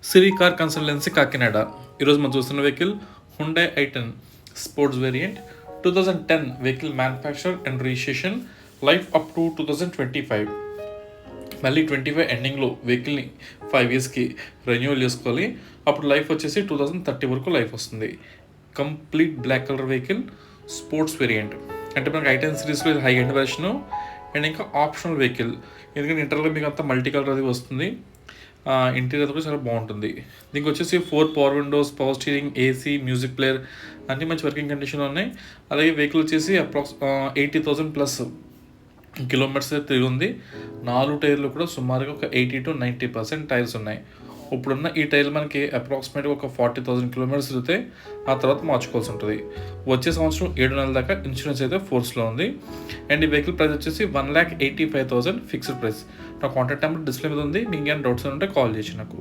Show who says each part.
Speaker 1: సిరి car consultancy Kakinada. ఈరోజు మనం చూస్తున్న vehicle Hyundai i10 sports variant 2010 vehicle manufacture and registration, life up to 2025. మళ్ళీ 25 ఎండింగ్లో వెహికల్ని 5 ఇయర్స్కి రెన్యూవల్ చేసుకోవాలి. అప్పుడు లైఫ్ వచ్చేసి 2030 వరకు లైఫ్ వస్తుంది. Complete black colour vehicle, sports variant. అంటే మనకి i10 సిరీస్లో ఇది హై ఎండ్ వెర్షను అండ్ ఇంకా ఆప్షనల్ వెహికల్. ఎందుకంటే ఇంటర్లో మీకు అంతా మల్టీ కలర్ అది వస్తుంది. ఇంటీరియర్ కూడా చాలా బాగుంటుంది. దీనికి వచ్చేసి 4 power Windows, power steering, AC, music player అన్నీ మంచి వర్కింగ్ కండిషన్లో ఉన్నాయి. అలాగే వెహికల్ వచ్చేసి 80,000 ప్లస్ కిలోమీటర్స్ తిరిగి ఉంది. 4 టైర్లు కూడా సుమారుగా ఒక 80 to 90% టైర్స్ ఉన్నాయి. ఇప్పుడున్న ఈ టైర్లు మనకి అప్రాక్సిమేట్గా ఒక 40,000 కిలోమీటర్స్ తిరిగితే ఆ తర్వాత మార్చుకోవాల్సి ఉంటుంది. వచ్చే సంవత్సరం 7 నెలల దాకా ఇన్సూరెన్స్ అయితే ఫోర్స్లో ఉంది. అండ్ ఈ వెహికల్ ప్రైస్ వచ్చేసి 1,85,000 ఫిక్స్డ్ ప్రైస్. నా కాంటాక్ట్ నెంబర్ డిస్ప్లే మీద ఉంది. మీకు ఏమైనా డౌట్స్ ఉంటే కాల్ చేసి నాకు.